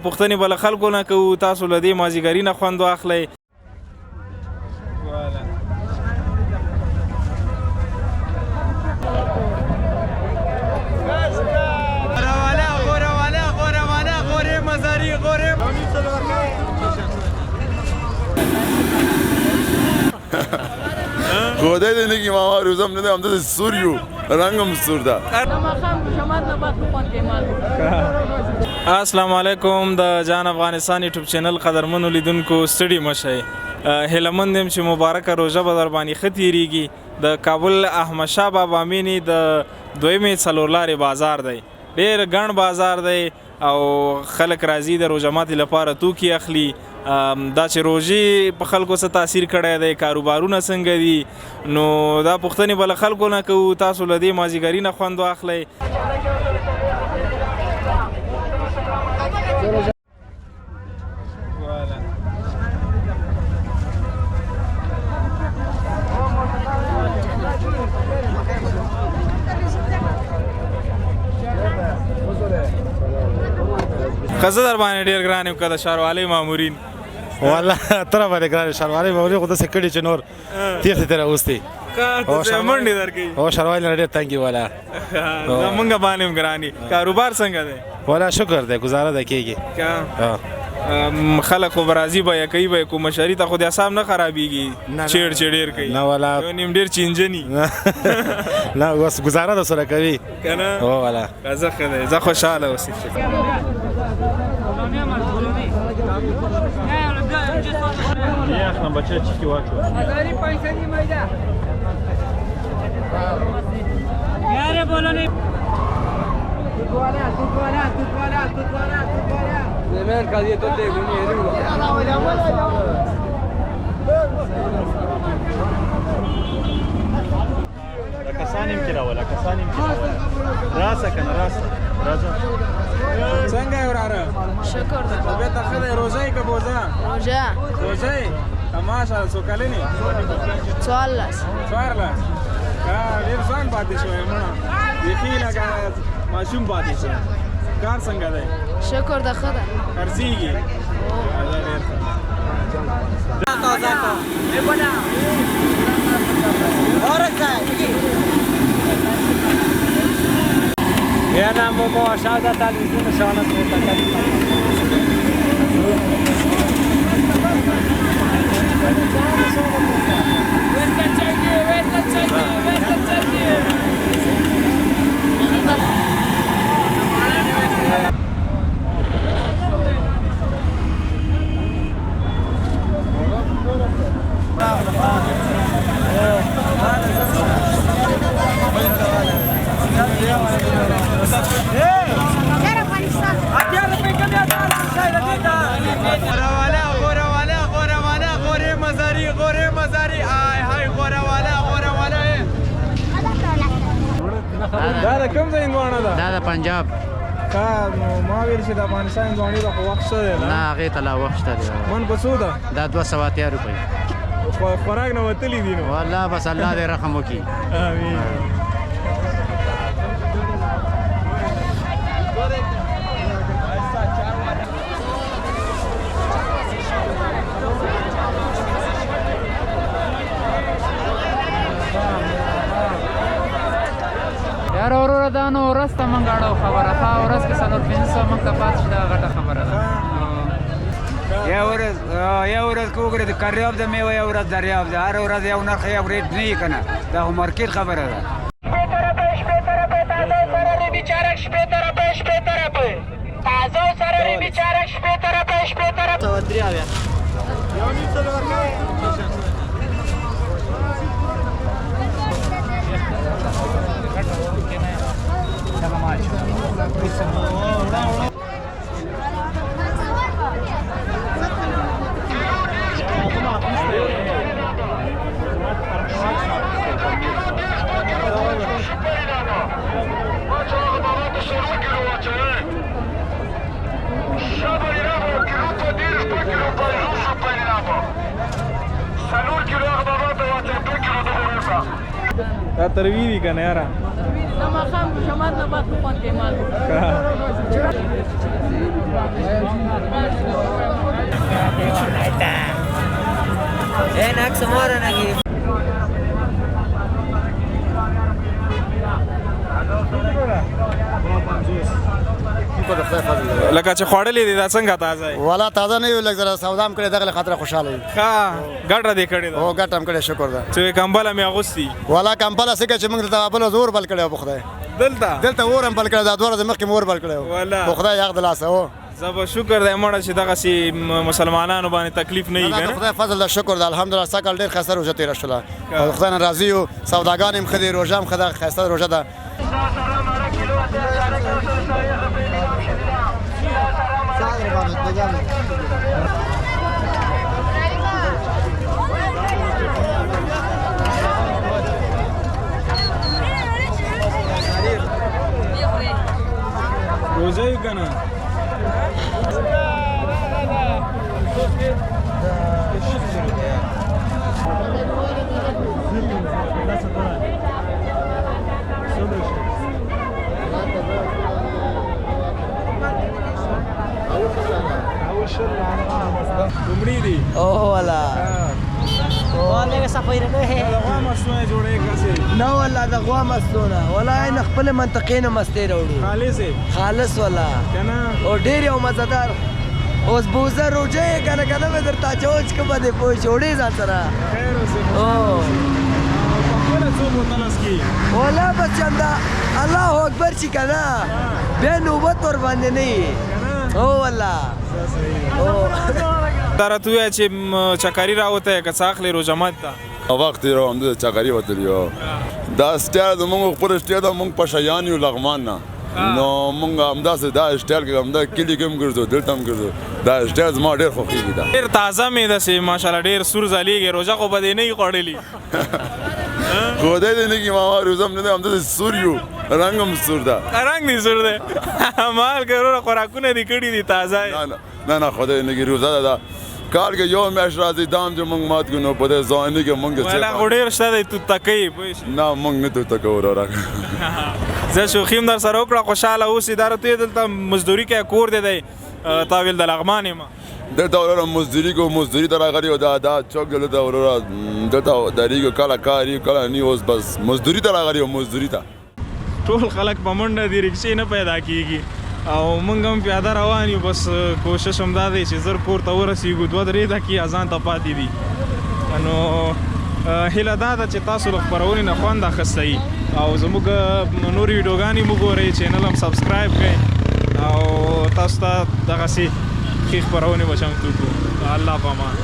پوښتنې به له خلکو نه کوو، تاسو له دې مازدیګري نه خوند واخلئ. خدای دې نگی ماما روزم نه هم د سوریو رنگم سور ده. السلام علیکم. د جان افغانستان یوټیوب چینل قدرمنو لیدونکو ستړي مه شئ. هیله مند یم چې مبارکه روژه به در باندې ښه تېرېږي. د کابل احمدشاه بابا مینې د دویمې څلورلارې بازار دی، ډېر ګڼ بازار دی او خلک راځي د روژه ماتي لپاره توکي اخلي. دا چې روژې په خلکو څه تاثیر کړی دی، کاروبارونه څنګه دي، نو دا پوښتنې به له خلکو نه کوو، تاسو له دې مازدیګري نه خوند واخلئ. ښځه در باندې ډېر ګران یم که د ښاروالۍ مامورین. والله تره باندې ګران ښاروالۍ مامورین خو داسې کړي چې نور تېښتې ته راوستي منډې درکوي. او ښاروالۍ نه ډېر تنګ والا زمونږ باندې هم ګران. کاروبار څنګه دی؟ والا شکر دی، ګزاره ده کېږي. خلک خو به راځي به یې کوي به یې کوم مشري ته خو د اعصاب نه خرابېږي، چیړ چې ډېر کوي. نه والا یو نیم ډېر چینجني نه اوس ګزاره در سره کوي که نه؟ هو والا زه ښه دی، زه خوشحاله اوسې. اخلم بچه چی که واچو هزاری پیسنی مایده یاره بولانی tutwala زمان قضیه تو دیگونی کسانیم که راولا کسانیم که راولا راسه کنه راسه څنګه یې وراره؟ شکر ده. طبیعت ښه دی؟ روژه یې که بوزه؟ روژه یې؟ ماشاءالله. څو کلنې؟ 14. ډېر ځوان پاتې شوی مړه، بیخي لکه ماشوم پاتې شوی. کار څنګه دی؟ شکر ده ښه ده. خرڅېږي؟ Yana momo aşağıda televizyon ışığına دا د کوم ځای هندوانه ده؟ دا د پنجاب. نو ما ویل چې د افغانستان هندوانې ته خو وخت شته دی نه هغې ته لا وخت شته دی. من په څو ده؟ دا 280 روپۍ. خوراک نه وتلي دي نو والله بس الله دې رحم وکړي. امین. یاره وروره دا نو ورځ ته موږ اړو خبره ښه ورځ کې 450 موږ ته پاتې شي دا غټه خبره ده. یو ورځ که وګورې د کریاب د میوه یو ورځ دریاب ده، هره ورځ یو نرخ یو ریټ نه وي که نه، دا خو مارکېټ خبره ده. دا تروی دي که نه یاره؟ لکه چې خوړلې دي دا څنګه تازه دی والا تازه نه وي لږ زره سودا هم کړی دغه خاطر خوشاله وي ښه ګټه دې کړې ده او ګټه هم کړی شکر ده چې کمبله مې اغوستي والا کمپله څه چې موږ دلته بل زور بل کړی په خدای دلته اور هم بل کړی دا دوه ورځې مخکې مور بل کړی والا. په خدای یاد لاسه هو زه به شکر دی مړه چې دغسې مسلمانانو باندې تکلیف نه وي الله که د نه خدای فضل ده شکر ده الحمدلله سږ کال ډېر ښایسته روژه تېره شوله او د خدای نه راضي یو سوداګان هم ښه دي روژه هم ښه ده ښایسته روژه ده روزه یې که نه لومړي دي اوه والا د غوا مستونه یې جوړوي کسې نه والا د غوا مستونه والا نه خپل منطقې نه مستې راوړو خالصې خالص والا که نه او ډېر یو مزدار اوس بوزه روجه یې کنه کنه مې درته اچوم چې کومه دې پوه شې وړې ځان سره خیر اوسې او خپله څو بوتله څکي والا بس چنده الله اکبر چې کنه بیا نوبت ور باندې نه وي او والا دا راته ووایه چې چکري راوتی که څه اخلې روژه مات ته وخت تېر همدې چکري وتلی یو دا سټایل زموږ خپل سټایل ده موږ پشیان یو لغمان نه نو موږ همداسې دا سټایل کې همدا کلي کې هم ګرځو دلته هم ګرځو دا سټایل زما ډېر خوښېږي دا ډېر تازه مې داسې ماشاءالله ډېر سور ځلیږي روژه خو به دې نه وي خوړلي خدای دې نه کړي ماما روزه هم نه دی همداسې سور یو رنګ هم سور ده رنګ دې سور دی مال که وروره خوراکونه دې کړي دي تازه نه خدای دې نه کړي روزه ده کال کې یو میاشت راځي دا هم چې موږ مات کړو نو په دې ځواني کې موږ ولا خو ډېر شته دی توته کوي پوه شي نه موږ نه توته کوو وروره زه شوخي هم در سره وکړه خوشحاله اوسې دا راته دلته مزدوري کوي کور دی دی تاویل د لغمان یم دلته وروره مزدوري کوو مزدوري ته راغلي یو دا چوک دلته وروره دلته درېږو کله کار یو کله نه اوس بس مزدوري ته راغلي یو مزدوري ته ټول خلک په منډه دي رکشې نه پیدا کېږي او موږ هم پیاده روان یو بس کوشش هم دا دی چې زر کور ته ورسېږو 2-3 دقیقې اذان ته پاتې دي نو هیله دا ده چې تاسو له خپرونې نه خوند اخیستی او زموږ نورې ویډیوګانې مو ګورئ چینل هم سبسکرایب کړئ او تاسو ته دغسې ښې خپرونې به چمتو کړو الله په امان